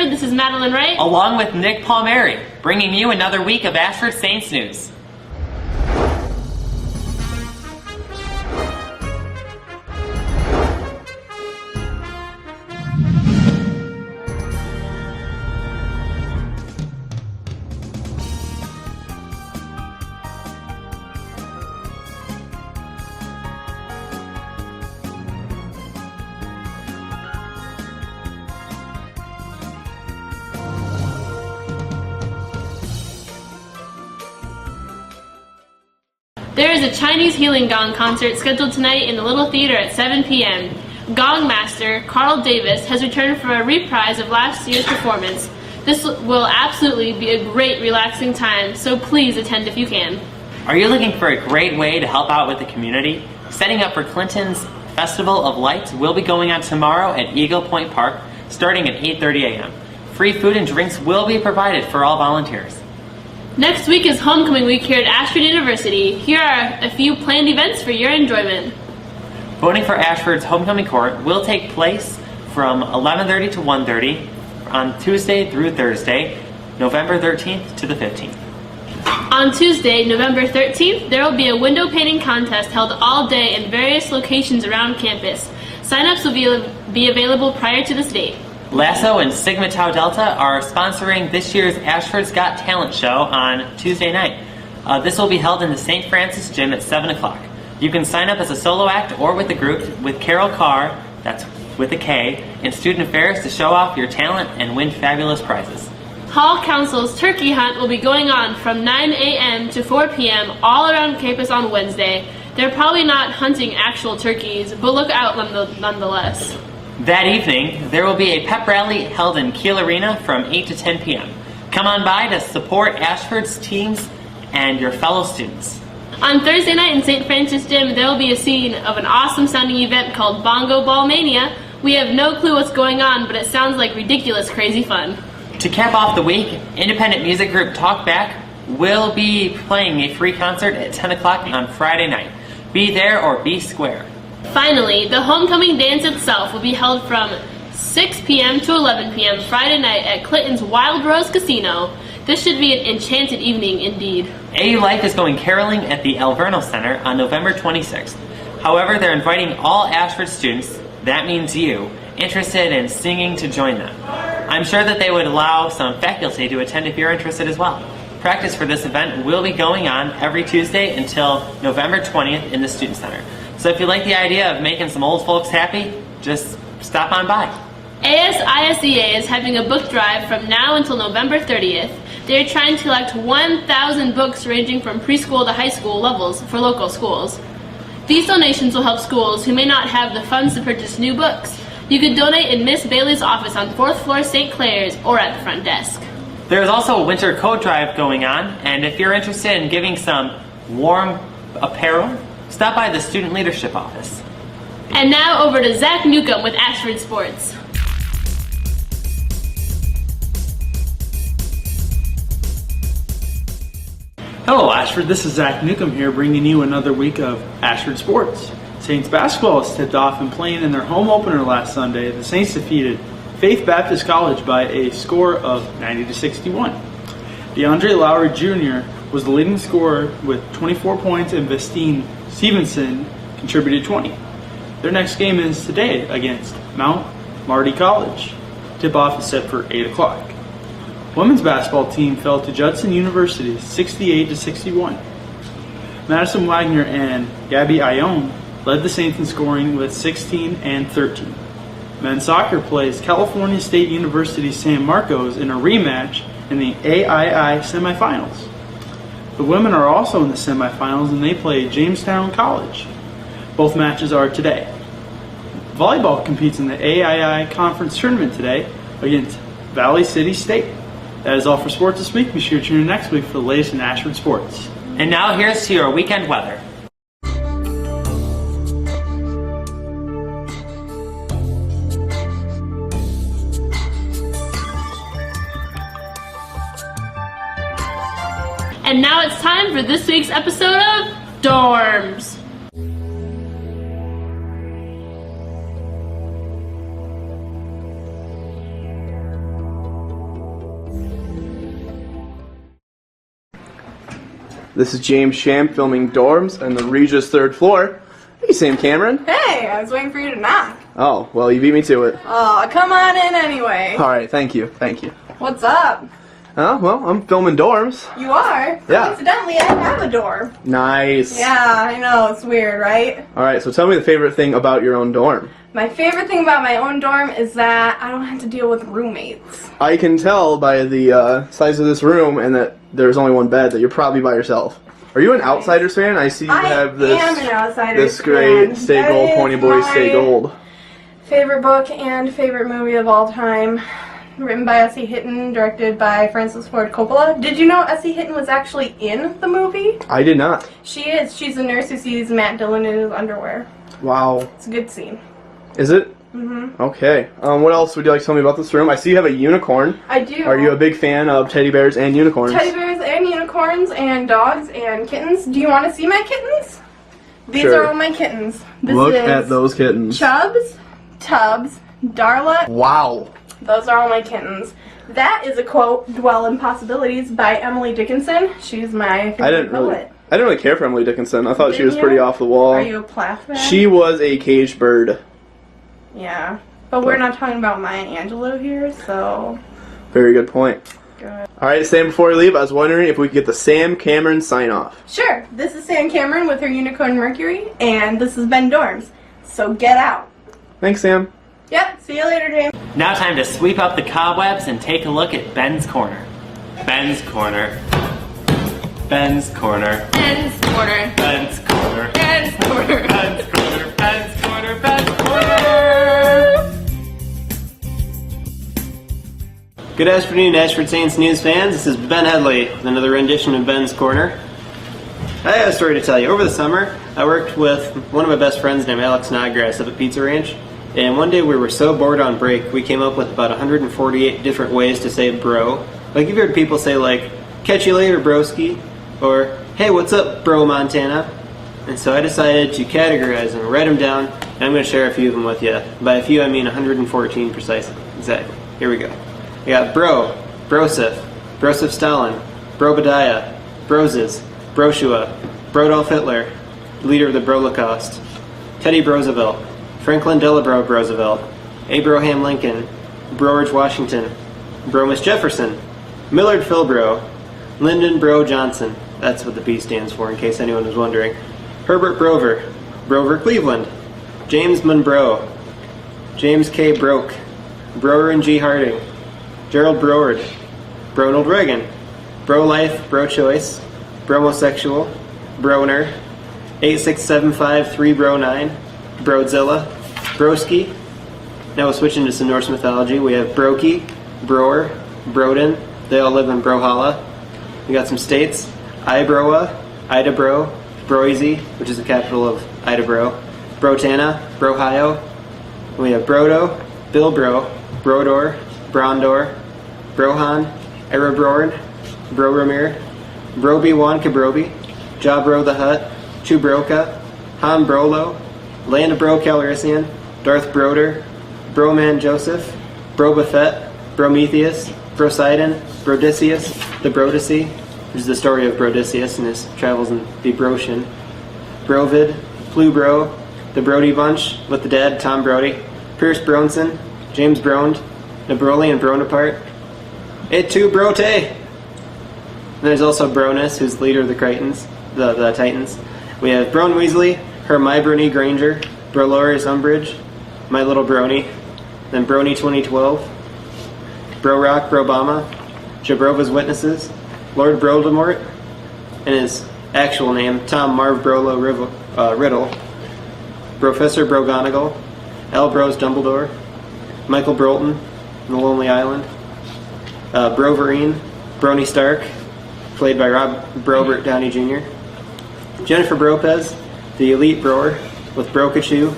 Ashford, this is Madeline Wright. Along with Nick Palmieri, bringing you another week of Ashford Saints news. There is a Chinese healing gong concert scheduled tonight in the Little Theater at 7 p.m. Gong master Carl Davis has returned for a reprise of last year's performance. This will absolutely be a great relaxing time, so please attend if you can. Are you looking for a great way to help out with the community? Setting up for Clinton's Festival of Lights will be going on tomorrow at Eagle Point Park starting at 8:30 a.m. Free food and drinks will be provided for all volunteers. Next week is homecoming week here at Ashford University. Here are a few planned events for your enjoyment. Voting for Ashford's homecoming court will take place from 11:30 to 1:30 on Tuesday through Thursday, November 13th to the 15th. On Tuesday, November 13th, there will be a window painting contest held all day in various locations around campus. Sign-ups will be available prior to this date. Lasso and Sigma Tau Delta are sponsoring this year's Ashford's Got Talent show on Tuesday night. This will be held in the St. Francis Gym at 7 o'clock. You can sign up as a solo act or with a group with Carol Carr, that's with a K, in Student Affairs to show off your talent and win fabulous prizes. Hall Council's turkey hunt will be going on from 9 a.m. to 4 p.m. all around campus on Wednesday. They're probably not hunting actual turkeys, but look out nonetheless. That evening, there will be a pep rally held in Kiel Arena from 8 to 10 p.m. Come on by to support Ashford's teams and your fellow students. On Thursday night in St. Francis Gym, there will be a scene of an awesome sounding event called Bongo Ball Mania. We have no clue what's going on, but it sounds like ridiculous, crazy fun. To cap off the week, independent music group Talkback will be playing a free concert at 10 o'clock on Friday night. Be there or be square. Finally, the homecoming dance itself will be held from 6 p.m. to 11 p.m. Friday night at Clinton's Wild Rose Casino. This should be an enchanted evening indeed. AU Life is going caroling at the Alverno Center on November 26th. However, they're inviting all Ashford students, that means you, interested in singing to join them. I'm sure that they would allow some faculty to attend if you're interested as well. Practice for this event will be going on every Tuesday until November 20th in the Student Center. So if you like the idea of making some old folks happy, just stop on by. ASISEA is having a book drive from now until November 30th. They are trying to collect 1,000 books ranging from preschool to high school levels for local schools. These donations will help schools who may not have the funds to purchase new books. You could donate in Miss Bailey's office on 4th floor St. Clair's or at the front desk. There is also a winter coat drive going on, and if you're interested in giving some warm apparel, stop by the Student Leadership Office. And now over to Zach Newcomb with Ashford Sports. Hello Ashford, this is Zach Newcomb here bringing you another week of Ashford Sports. Saints basketball was tipped off and playing in their home opener last Sunday. The Saints defeated Faith Baptist College by a score of 90-61. DeAndre Lowry Jr. was the leading scorer with 24 points and Vestine Stevenson contributed 20. Their next game is today against Mount Marty College. Tip-off is set for 8 o'clock. Women's basketball team fell to Judson University 68-61. Madison Wagner and Gabby Ione led the Saints in scoring with 16 and 13. Men's soccer plays California State University San Marcos in a rematch in the AII semifinals. The women are also in the semifinals and they play Jamestown College. Both matches are today. Volleyball competes in the AII Conference Tournament today against Valley City State. That is all for sports this week. Be sure to tune in next week for the latest in Ashford Sports. And now here's to your weekend weather. And now it's time for this week's episode of Dorms. This is James Sham filming dorms on the Regis 3rd floor. Hey, Sam Cameron. Hey, I was waiting for you to knock. Oh, well, you beat me to it. Oh, come on in anyway. Alright, thank you. What's up? Well, I'm filming dorms. You are? Yeah. Coincidentally, I have a dorm. Nice. Yeah, I know, it's weird, right? Alright, so tell me the favorite thing about your own dorm. My favorite thing about my own dorm is that I don't have to deal with roommates. I can tell by the size of this room and that there's only one bed that you're probably by yourself. Are you an Outsiders fan? I see you have this. I am an Outsiders this great fan. Stay That Gold, is Pony Boys Stay my Gold. Favorite book and favorite movie of all time. Written by S.E. Hinton, directed by Francis Ford Coppola. Did you know S.E. Hinton was actually in the movie? I did not. She is. She's the nurse who sees Matt Dillon in his underwear. Wow. It's a good scene. Is it? Mm-hmm. Okay. What else would you like to tell me about this room? I see you have a unicorn. I do. Are you a big fan of teddy bears and unicorns? Teddy bears and unicorns and dogs and kittens. Do you want to see my kittens? These Sure. are all my kittens. This Look is at those kittens. Chubbs, Tubbs, Darla. Wow. Those are all my kittens. That is a quote, Dwell in Possibilities, by Emily Dickinson. She's my favorite poet. I didn't really care for Emily Dickinson. I thought she Didn't was you? pretty off the wall. Are you a Plath fan? She was a caged bird. Yeah. But we're not talking about Maya Angelou here, so... Very good point. Good. Alright, Sam, before we leave, I was wondering if we could get the Sam Cameron sign-off. Sure. This is Sam Cameron with her Unicorn Mercury, and this has been Dorms. So get out. Thanks, Sam. Yep. See you later, James. Now time to sweep up the cobwebs and take a look at Ben's Corner. Ben's Corner. Ben's Corner. Ben's Corner. Ben's Corner. Ben's Corner. Ben's Corner. Ben's Corner. Ben's Corner. Good afternoon, Ashford Saints News fans. This is Ben Headley with another rendition of Ben's Corner. I have a story to tell you. Over the summer, I worked with one of my best friends named Alex Snodgrass up at Pizza Ranch. And one day we were so bored on break, we came up with about 148 different ways to say bro. Like you've heard people say like, catch you later broski, or hey, what's up bro Montana? And so I decided to categorize them, write them down, and I'm going to share a few of them with you. By a few I mean 114 precisely. Exactly. Here we go. We got bro, brosif, Brosif Stalin, brobadiah, broses, broshua, Brodolf Hitler, leader of the Brolocaust, Teddy Roosevelt, Franklin Delano Roosevelt, Abraham Lincoln, George Washington, Bromus Jefferson, Millard Philbro, Lyndon Bro Johnson, that's what the B stands for in case anyone was wondering, Herbert Brover, Brover Cleveland, James Monroe, James K. Broke, Brower and G. Harding, Gerald Broward, Ronald Reagan, Bro-Life, Bro-Choice, Bromosexual, Broner, 8675309, Broadzilla, Broski. Now we'll switch into some Norse mythology. We have Broki, Broer, Broden. They all live in Brohalla. We got some states: Ibroa, Idabro, Broise, which is the capital of Idabro, Brotana, Brohio. We have Brodo, Bilbro, Brodor, Brondor, Brohan, Erebrord, Broromir, Broby Wan Kabrobi, Jabro the Hutt, Chubroka, Han Brolo, Land Bro Calrissian, Darth Broder, Broman Joseph, Brobafett, Prometheus, Brosidon, Brodicius, the Brodicy, which is the story of Brodicius and his travels in the Brocian, Brovid, Plubro, the Brody Bunch with the dad, Tom Brody, Pierce Bronson, James Broned, Nabroli and Bonaparte, Et tu Brote! And there's also Bronus, who's the leader of the Titans. The Titans. We have Bron Weasley, her My Brony Granger, Brolorius Umbridge, My Little Brony, then Brony 2012, Bro Rock Brobama, Jabrova's Witnesses, Lord Voldemort, and his actual name, Tom Marv Brolo Riddle, Professor Brogonagle, L. Bros Dumbledore, Michael Brolton, The Lonely Island, Broverine, Brony Stark, played by Robert Downey Jr., Jennifer Bropez, the Elite Broer, with Brokachu,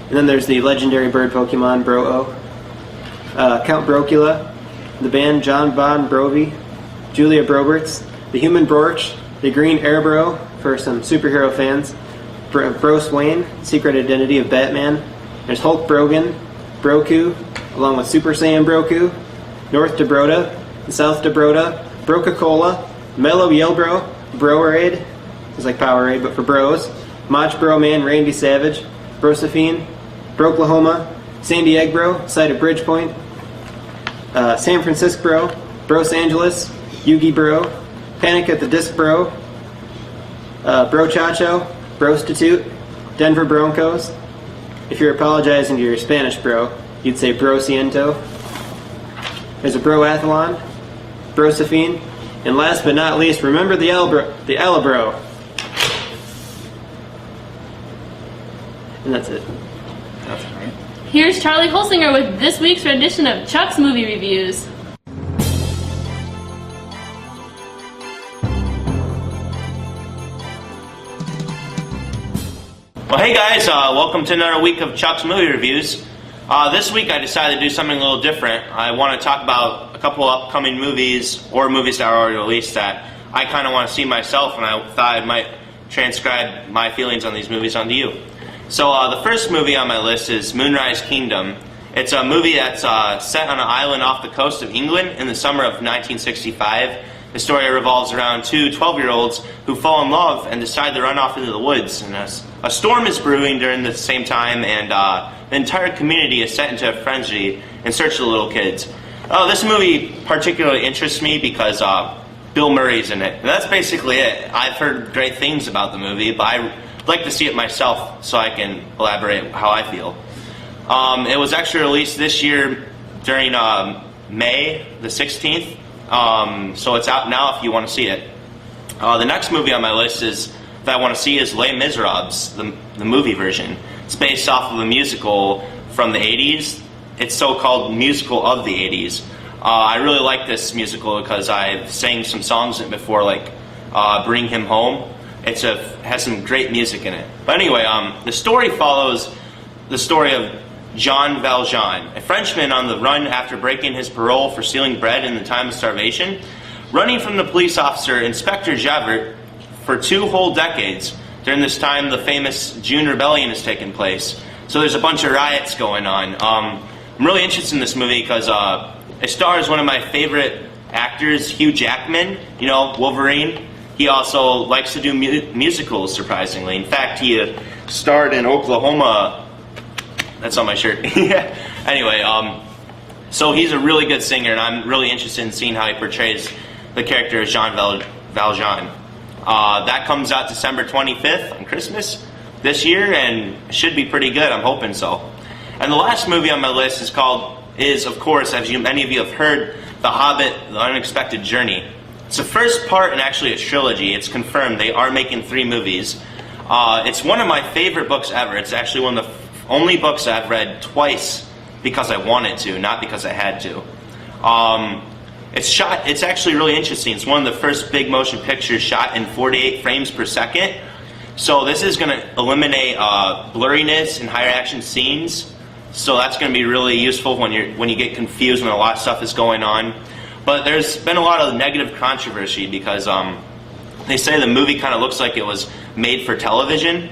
and then there's the legendary bird Pokemon Bro-O, Count Brocula, the band John Von Brovey, Julia Broberts, the Human Brorch, the Green Airbro for some superhero fans, Bruce Wayne, Secret Identity of Batman, there's Hulk Brogan, Broku, along with Super Saiyan Broku, North Dobrota, South Dobrota, Broca-Cola, Mellow Yelbro, Browerade, it's like Powerade, but for bros. Mach Bro Man, Randy Savage. Brosephine, Broklahoma, San Diego, site of Bridgepoint. San Francisco Bro, Bros Angeles, Yugi Bro, Panic at the Disc Bro, Bro Chacho, Brostitute, Denver Broncos. If you're apologizing to your Spanish bro, you'd say Bro Ciento. There's a Broathlon, Brosephine, and last but not least, remember the Elabro. And that's it. That's right. Here's Charlie Holsinger with this week's rendition of Chuck's Movie Reviews. Well, hey guys, welcome to another week of Chuck's Movie Reviews. This week I decided to do something a little different. I want to talk about a couple upcoming movies, or movies that are already released, that I kind of want to see myself, and I thought I might transcribe my feelings on these movies onto you. So the first movie on my list is Moonrise Kingdom. It's a movie that's set on an island off the coast of England in the summer of 1965. The story revolves around two 12-year-olds who fall in love and decide to run off into the woods. And a storm is brewing during the same time, and the entire community is set into a frenzy in search of the little kids. This movie particularly interests me because Bill Murray's in it. And that's basically it. I've heard great things about the movie, but I'd like to see it myself so I can elaborate how I feel. It was actually released this year during May the 16th. So it's out now if you want to see it. The next movie on my list that I want to see is Les Miserables, the movie version. It's based off of a musical from the 80s. It's so-called musical of the 80s. I really like this musical because I've sang some songs in it before, like Bring Him Home. It has some great music in it. But anyway, the story follows the story of Jean Valjean, a Frenchman on the run after breaking his parole for stealing bread in the time of starvation, running from the police officer Inspector Javert for 2 whole decades. During this time, the famous June Rebellion has taken place. So there's a bunch of riots going on. I'm really interested in this movie because it stars one of my favorite actors, Hugh Jackman, you know, Wolverine. He also likes to do musicals, surprisingly. In fact, he starred in Oklahoma. That's on my shirt. Anyway, so he's a really good singer, and I'm really interested in seeing how he portrays the character of Jean Valjean. That comes out December 25th on Christmas this year, and should be pretty good. I'm hoping so. And the last movie on my list is of course, as many of you have heard, The Hobbit: The Unexpected Journey. It's the first part in actually a trilogy. It's confirmed. They are making 3 movies. It's one of my favorite books ever. It's actually one of the only books I've read twice because I wanted to, not because I had to. It's actually really interesting. It's one of the first big motion pictures shot in 48 frames per second. So this is going to eliminate blurriness in higher action scenes. So that's going to be really useful when you get confused when a lot of stuff is going on. But there's been a lot of negative controversy because they say the movie kind of looks like it was made for television.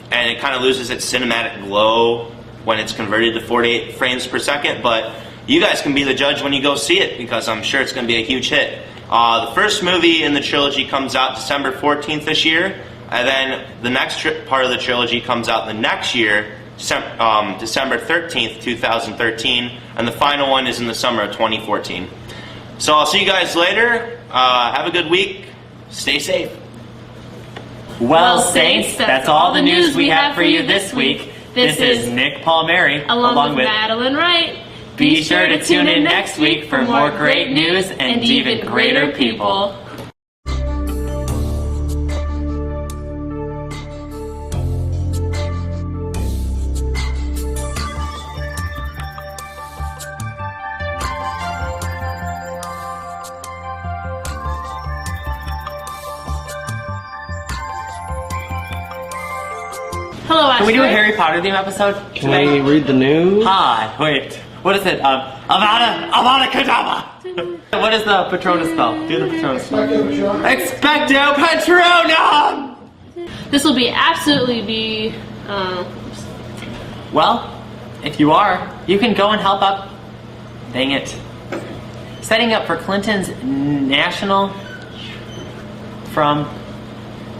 And it kind of loses its cinematic glow when it's converted to 48 frames per second. But you guys can be the judge when you go see it, because I'm sure it's going to be a huge hit. The first movie in the trilogy comes out December 14th this year, and then the next part of the trilogy comes out the next year, December 13th, 2013, and the final one is in the summer of 2014. So I'll see you guys later. Have a good week. Stay safe. Well, Saints, that's all the news we have for you this week. This is Nick Palmieri, along with Madeline Wright. Be sure to tune in next week for more great news and even greater people. Hello, Ashford. Can we do a Harry Potter theme episode? Can I read the news? Hi, wait. What is it? Avada Kedavra! What is the Patronus spell? Do the Patronus spell. Expecto Patronum! This will be absolutely Well, if you are, you can go and help up. Dang it. Setting up for Clinton's national from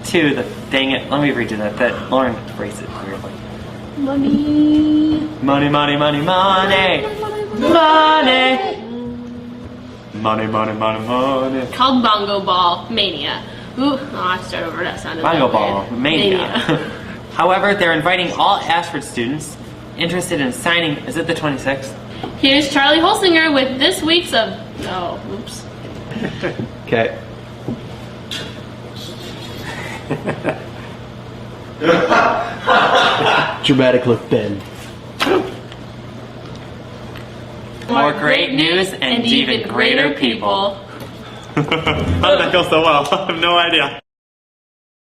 to the, dang it, let me redo that Lauren phrased it weirdly. Money. Money, money, money, money. Money. Money, money, money, money. Called Bongo Ball Mania. Ooh, I have to start over. That sounded Bongo like Ball Mania. However, they're inviting all Ashford students interested in signing. Is it the 26th? Here's Charlie Holsinger with this week's of. Oh, oops. Okay. Dramatic look, Ben. More great news and even greater people. How did that go so well? I have no idea.